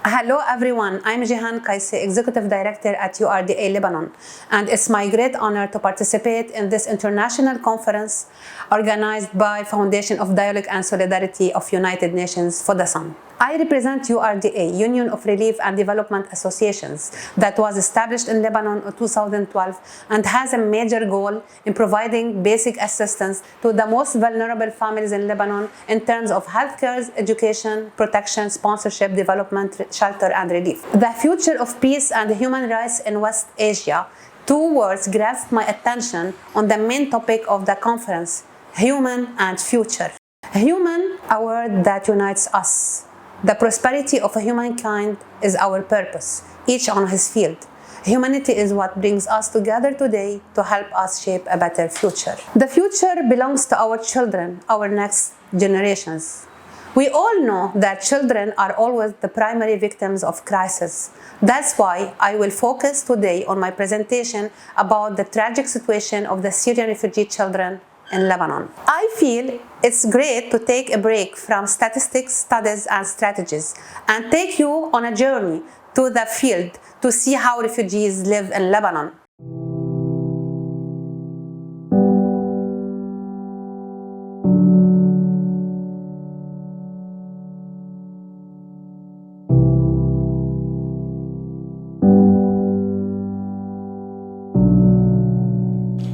Hello everyone, I'm Jihan Kaisi, Executive Director at URDA Lebanon, and it's my great honor to participate in this international conference organized by Foundation of Dialogue and Solidarity of United Nations, FODASUN. I represent URDA, Union of Relief and Development Associations, that was established in Lebanon in 2012 and has a major goal in providing basic assistance to the most vulnerable families in Lebanon in terms of healthcare, education, protection, sponsorship, development, shelter, and relief. The future of peace and human rights in West Asia, two words grasped my attention on the main topic of the conference: human and future. Human, a word that unites us. The prosperity of humankind is our purpose, each on his field. Humanity is what brings us together today to help us shape a better future. The future belongs to our children, our next generations. We all know that children are always the primary victims of crisis. That's why I will focus today on my presentation about the tragic situation of the Syrian refugee children in Lebanon. I feel it's great to take a break from statistics, studies, and strategies and take you on a journey to the field to see how refugees live in Lebanon.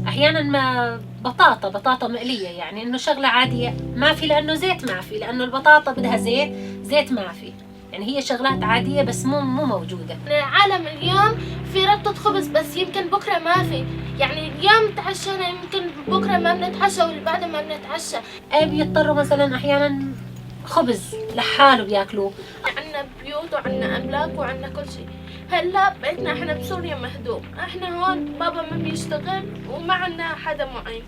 احيانا ما بطاطا مقليه، يعني انه شغله عاديه ما في، لانه زيت ما في، لانه البطاطا بدها زيت ما في، يعني هي شغلات عاديه بس مو موجوده. العالم اليوم في ربطة خبز بس يمكن بكره ما في، يعني اليوم تعشينا يمكن بكره ما بنتعشى واللي بعده ما بنتعشى. بيضطروا مثلا احيانا خبز لحاله بياكلوه. عندنا بيوت وعندنا املاك وعندنا كل شيء. هلا بيتنا احنا بسوريا مهدوم، احنا هون بابا ما بيشتغل وما عندنا حدا معين.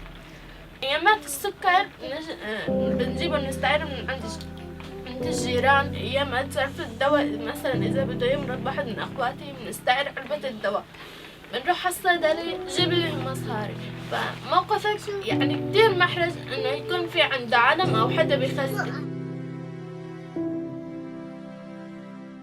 ايامات السكر بنجيبه بنستعيره من عند الجيران. ايامات صرف الدواء مثلا اذا بده يمرض واحد من اخواتي بنستعير علبة الدواء، بنروح على الصيدلي جيب لي مصاري. فموقفك يعني كثير محرج انه يكون في عند عالم او حدا بيخزن.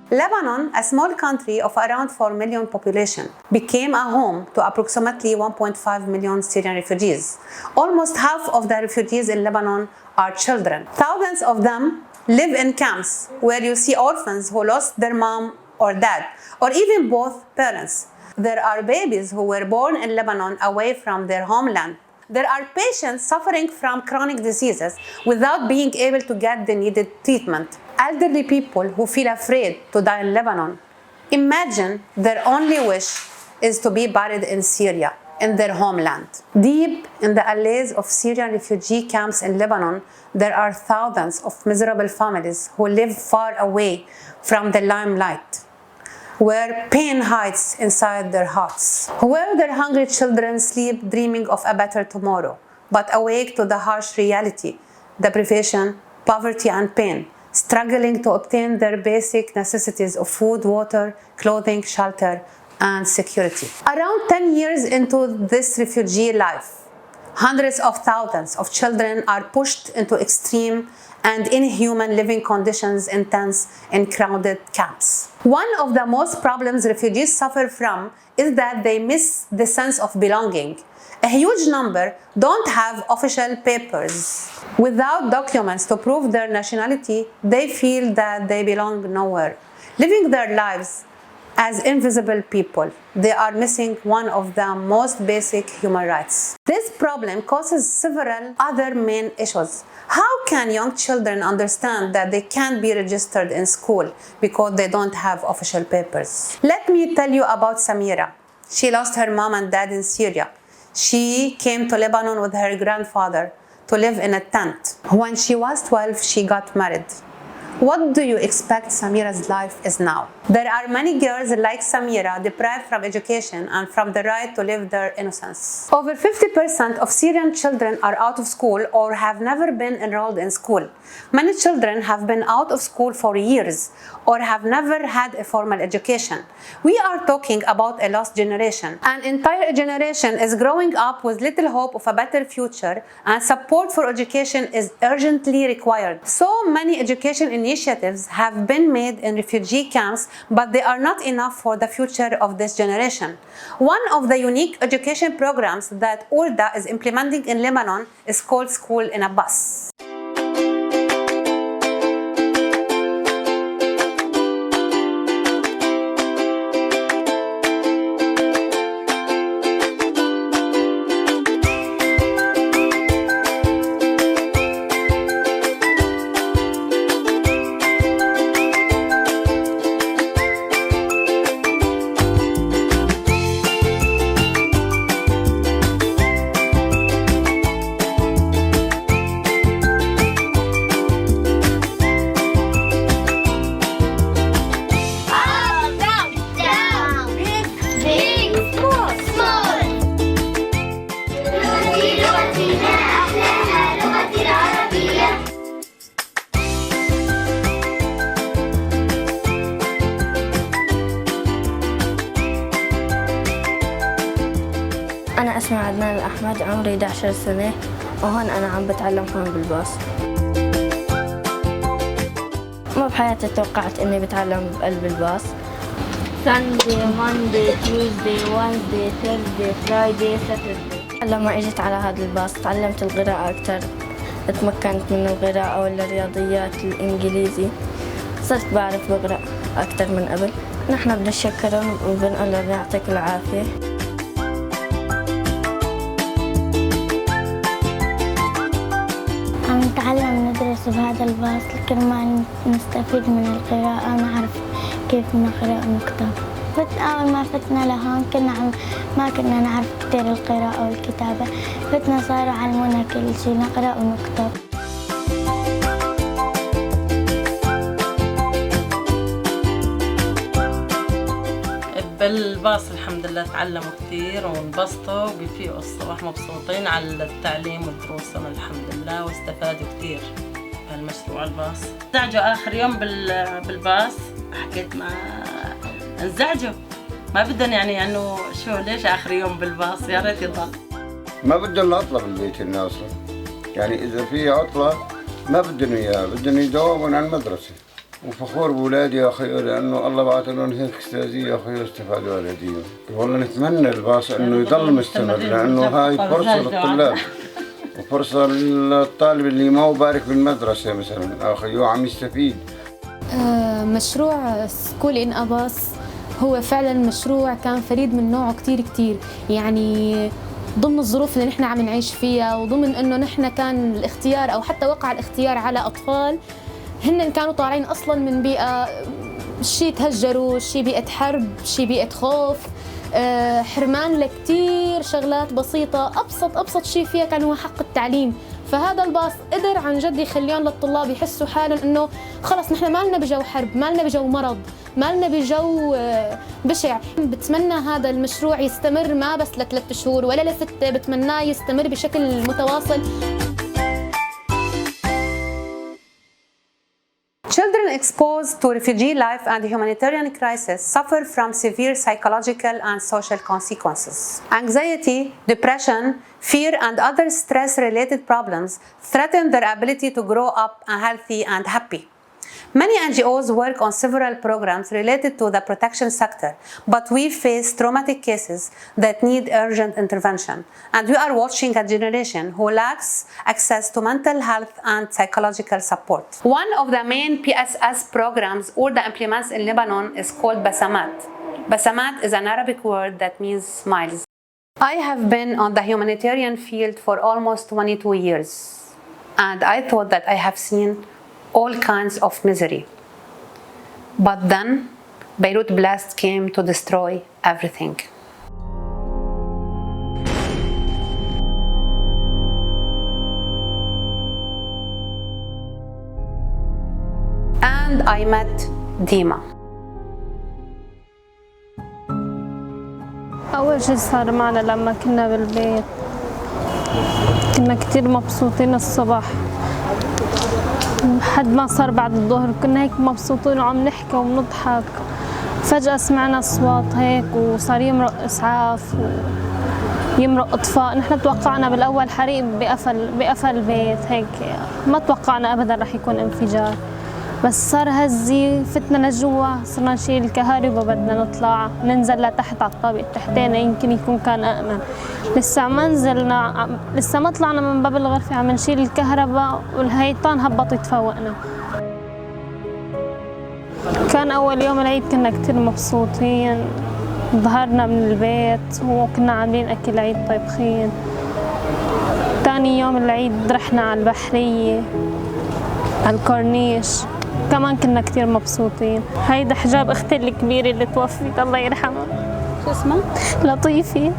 Lebanon, a small country of around 4 million population, became a home to approximately 1.5 million Syrian refugees. Almost half of the refugees in Lebanon are children. Thousands of them live in camps where you see orphans who lost their mom or dad, or even both parents. There are babies who were born in Lebanon away from their homeland. There are patients suffering from chronic diseases without being able to get the needed treatment. Elderly people who feel afraid to die in Lebanon. Imagine their only wish is to be buried in Syria, in their homeland. Deep in the alleys of Syrian refugee camps in Lebanon, there are thousands of miserable families who live far away from the limelight, where pain hides inside their hearts, where their hungry children sleep dreaming of a better tomorrow, but awake to the harsh reality, deprivation, poverty, and pain, struggling to obtain their basic necessities of food, water, clothing, shelter, and security. Around 10 years into this refugee life, hundreds of thousands of children are pushed into extreme and inhuman living conditions in tents in crowded camps. One of the most problems refugees suffer from is that they miss the sense of belonging. A huge number don't have official papers. Without documents to prove their nationality, they feel that they belong nowhere, living their lives as invisible people. They are missing one of the most basic human rights. This problem causes several other main issues. How can young children understand that they can't be registered in school because they don't have official papers? Let me tell you about Samira. She lost her mom and dad in Syria. She came to Lebanon with her grandfather to live in a tent. When she was 12, she got married. What do you expect Samira's life is now? There are many girls like Samira deprived from education and from the right to live their innocence. Over 50% of Syrian children are out of school or have never been enrolled in school. Many children have been out of school for years or have never had a formal education. We are talking about a lost generation. An entire generation is growing up with little hope of a better future, and support for education is urgently required. So many education initiatives have been made in refugee camps, but they are not enough for the future of this generation. One of the unique education programs that URDA is implementing in Lebanon is called School in a Bus. أنا اسمي عدنان الأحمد، عمري 11 سنة، وهون أنا عم بتعلم هون بالباص. ما بحياتي توقعت إني بتعلم بقلب الباص. Sunday, Monday, Tuesday, Wednesday, Thursday, Friday, Saturday. لما إجيت على هذا الباص تعلمت القراءة أكثر، تمكنت من القراءة والرياضيات الإنجليزي، صرت بعرف بقرأ أكثر من قبل. نحن بنشكرهم وبنقول لهم يعطيك العافية. عم نتعلم ندرس بهذا الباص كرمال نستفيد من القراءة ونعرف كيف نقرأ ونكتب. أول ما فتنا لهون ما كنا نعرف كتير القراءة والكتابة، فتنا صاروا علمونا كل شيء نقرأ ونكتب. بالباص الحمد لله تعلموا كثير وانبسطوا وبيفيقوا الصباح مبسوطين على التعليم والدروس الحمد لله، واستفادوا كثير بهالمشروع الباص. انزعجوا آخر يوم بالباص، حكيت مع انزعجوا ما بدهم يعني انه شو ليش آخر يوم بالباص، يا ريت يضل. ما بدهم عطلة بالبيت الناس، يعني إذا في عطلة ما بدهم إياها، بدهم يداومون على المدرسة. وفخور بولادي يا أخي لأنه الله بعث لهم هيك أستاذية يا أخي واستفادوا على دينهم. والله نتمنى الباص إنه يضل مستمر، لأنه هاي فرصة للطلاب وفرصة للطالب اللي ما هو بارك بالمدرسة مثلا أخي وعم يستفيد. مشروع سكول إن أباص هو فعلا مشروع كان فريد من نوعه كتير، يعني ضمن الظروف اللي نحن عم نعيش فيها، وضمن إنه نحن كان الاختيار أو حتى وقع الاختيار على أطفال هن كانوا طالعين أصلاً من بيئة شي تهجروا، شي بيئة حرب، شي بيئة خوف، حرمان لكتير شغلات بسيطة. أبسط شي فيها كان هو حق التعليم. فهذا الباص قدر عن جد يخليهم للطلاب يحسوا حالهم إنه خلص نحن ما لنا بجو حرب، ما لنا بجو مرض، ما لنا بجو بشع. بتمنى هذا المشروع يستمر ما بس ل3 شهور ولا ل6، بتمناه يستمر بشكل متواصل. Children exposed to refugee life and humanitarian crisis suffer from severe psychological and social consequences. Anxiety, depression, fear, and other stress-related problems threaten their ability to grow up healthy and happy. Many NGOs work on several programs related to the protection sector, but we face traumatic cases that need urgent intervention, and we are watching a generation who lacks access to mental health and psychological support. One of the main PSS programs URDA implements in Lebanon is called Basamat. Basamat is an Arabic word that means smiles. I have been on the humanitarian field for almost 22 years, and I thought that I have seen all kinds of misery. But then, Beirut blast came to destroy everything. And I met Dima. أول شي صار معنا لما كنا بالبيت كنا كتير مبسوطين الصبح، لحد ما صار بعد الظهر كنا هيك مبسوطين وعم نحكي وبنضحك. فجأة سمعنا أصوات هيك وصار يمرق إسعاف ويمرق إطفاء. نحن توقعنا بالأول حريق بقفل البيت هيك، ما توقعنا أبدا رح يكون انفجار. بس صار هزي فتنا لجوا، صرنا نشيل الكهرباء بدنا نطلع ننزل لتحت على الطابق التحتاني يمكن يكون كان أأمن. لسه ما نزلنا، لسه ما طلعنا من باب الغرفة عم نشيل الكهرباء والهيطان هبطت فوقنا. كان أول يوم العيد كنا كتير مبسوطين، ظهرنا من البيت وكنا عاملين أكل عيد طيبخين. تاني يوم العيد رحنا على البحرية على الكورنيش، كمان كنا كتير مبسوطين. هيدا حجاب أختي الكبيرة اللي توفت الله يرحمها. شو اسمها؟ لطيفة.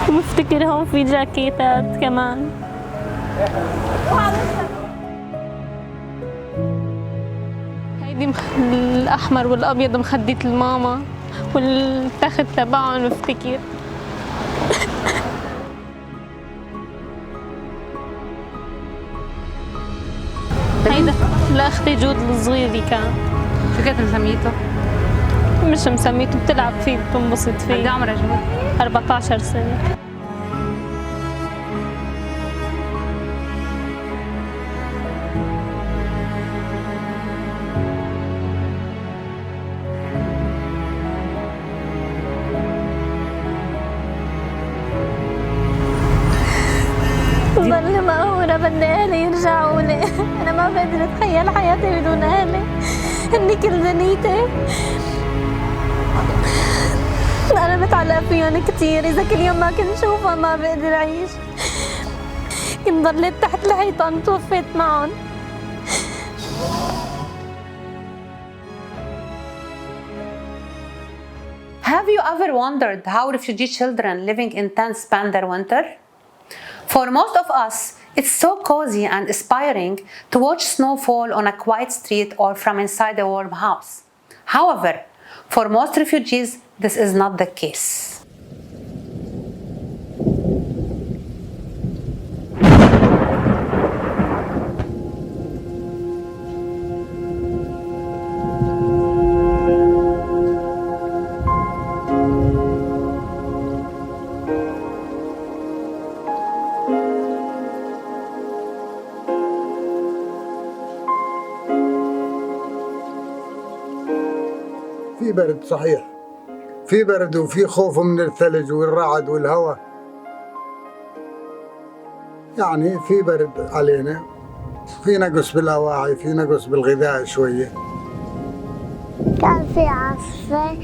وبفتكر هون في جاكيتات كمان. هيدي الأحمر والأبيض مخدة الماما والتخت تبعهم بفتكر. هيدا لأختي جود الصغيرة كان. شو كانت مسميته؟ مش مسميته، بتلعب فيه بتنبسط فيه. قد عمرها جود؟ 14 سنة. ضل مقهورة، بدي أهلي يرجعوا لي. أنا ما بقدر أتخيل حياتي بدون أهلي، هني كل دنيتي. أنا متعلقة فيهم كتير، إذا كل يوم ما كنت شوفهم ما بقدر أعيش. كنت ضليت تحت الحيطان توفيت معهم. Have you ever wondered how refugee children living in tents spend their winter? For most of us, it's so cozy and inspiring to watch snow fall on a quiet street or from inside a warm house. However, for most refugees, this is not the case. في برد صحيح، في برد وفي خوف من الثلج والرعد والهواء، يعني في برد علينا، في نقص بالأواعي، في نقص بالغذاء شوية. كان في عاصفة،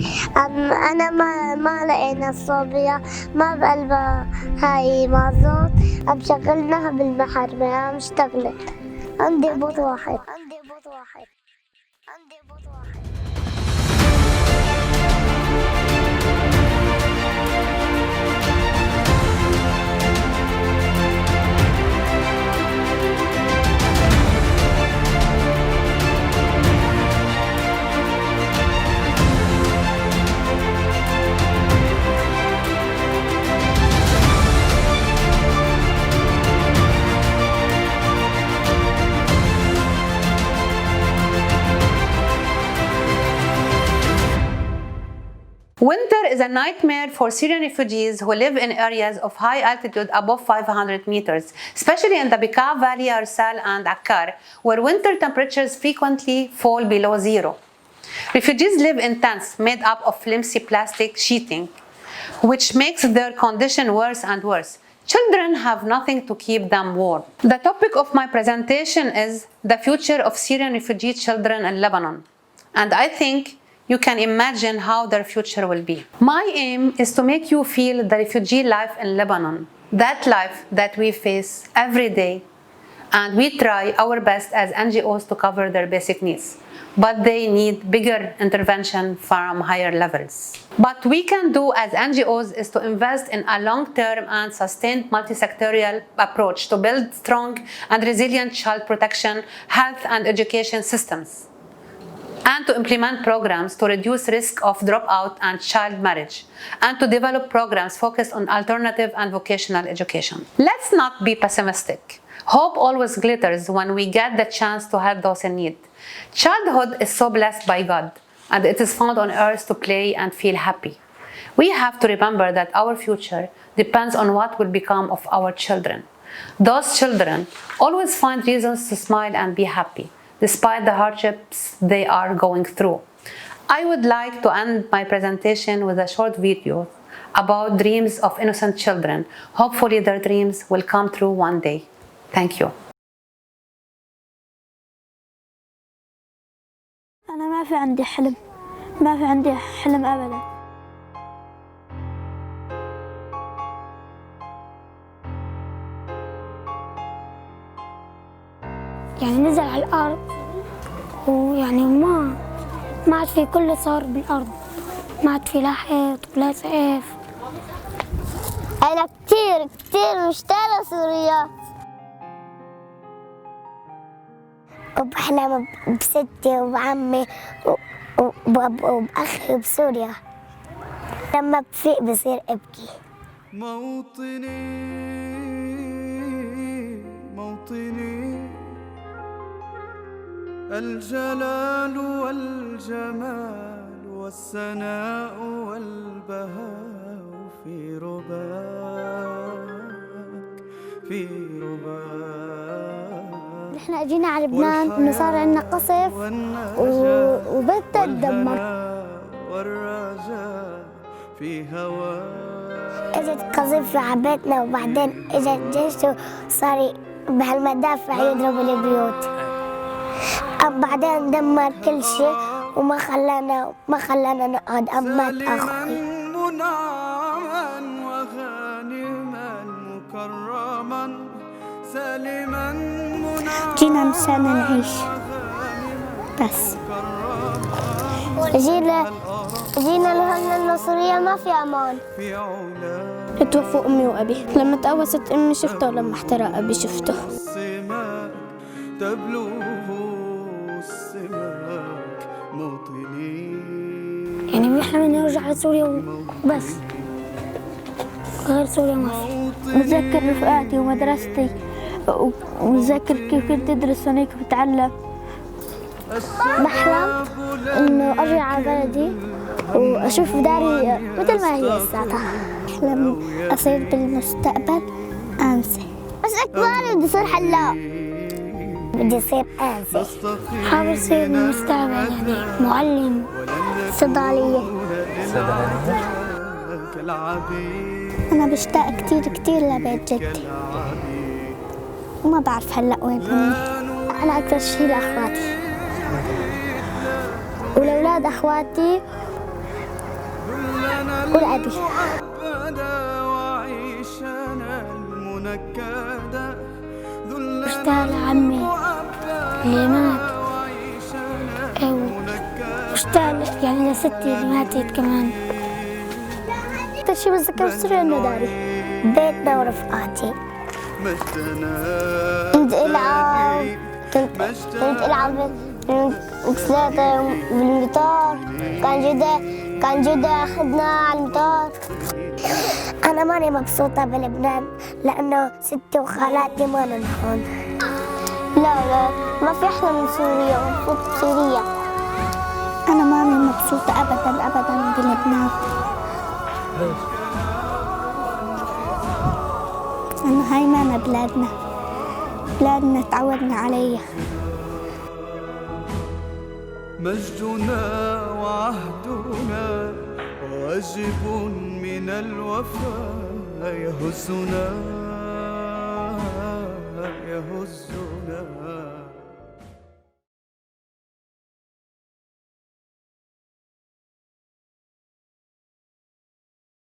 أنا ما لقينا الصوبيا، ما بقلبها هاي مازوت، شغلناها بالبحر ما اشتغلت. عندي بوت واحد. Winter is a nightmare for Syrian refugees who live in areas of high altitude above 500 meters, especially in the Bekaa Valley, Arsal and Akkar, where winter temperatures frequently fall below zero. Refugees live in tents made up of flimsy plastic sheeting, which makes their condition worse and worse. Children have nothing to keep them warm. The topic of my presentation is the future of Syrian refugee children in Lebanon, and I think you can imagine how their future will be. My aim is to make you feel the refugee life in Lebanon, that life that we face every day, and we try our best as NGOs to cover their basic needs. But they need bigger intervention from higher levels. What we can do as NGOs is to invest in a long-term and sustained multi-sectorial approach to build strong and resilient child protection, health and education systems, and to implement programs to reduce risk of dropout and child marriage, and to develop programs focused on alternative and vocational education. Let's not be pessimistic. Hope always glitters when we get the chance to help those in need. Childhood is so blessed by God, and it is found on earth to play and feel happy. We have to remember that our future depends on what will become of our children. Those children always find reasons to smile and be happy, despite the hardships they are going through. I would like to end my presentation with a short video about dreams of innocent children. Hopefully their dreams will come true one day. Thank you. أنا ما في عندي حلم، ما في عندي حلم أبدا. يعني نزل على الأرض ويعني ما عاد في، كله صار بالأرض، ما عاد في لا حيط ولا سقف. أنا كتير مشتاقة لسوريا، وبحلم بستي وبعمي وبأخي بسوريا. لما بفيق بصير أبكي. موطني الجلال والجمال والسناء والبهاء في رباك نحن اجينا على لبنان انه صار عندنا قصف وبيتنا تدمر. والرجاء في هواك. اجت قذيفة على بيتنا وبعدين اجت جيش وصار بهالمدافع يضربوا البيوت. بعدين دمر كل شيء وما خلانا نقعد. مات اخوي. منعما وغانما مكرما سالما منعما. جينا مشان نعيش بس. جينا لهون لأنه سوريا ما في امان. توفوا امي وابي. لما تقوست امي شفته ولما احترق ابي شفته. تبلغ السماك موطني. يعني بنحلم نرجع لسوريا وبس، غير سوريا ما في. بتذكر رفقاتي ومدرستي وبتذكر كيف كنت أدرس هناك وبتعلم. بحلم إنه أرجع على بلدي وأشوف داري مثل ما هي ساعتها. بحلم أصير بالمستقبل أنسة، بس أكبر بدي أصير حلاق. بدي أصير أنسة. حابب أصير بالمستقبل يعني معلم صيدلية. أنا بشتاق كتير لبيت جدي وما بعرف هلأ وين هن. أنا أكثر شيء لأخواتي ولأولاد أخواتي ولأبي. بشتاق لعمي اللي مات، وبشتاق يعني لستي اللي ماتت كمان. أكثر شيء بتذكر بسوريا إنه داري، بيتنا ورفقاتي. كنت ألعب بسلاتة بالمطار. كان جدي أخذنا على المطار. أنا ماني مبسوطة بلبنان لأنه ستي وخالاتي ما هون. لا ما في أحلى من سوريا ومبسوط بسوريا. أنا ماني مبسوطة أبدا بلبنان. إنه هاي ما بلادنا تعودنا عليها. مجدنا وعهدنا واجب من الوفاء يهزنا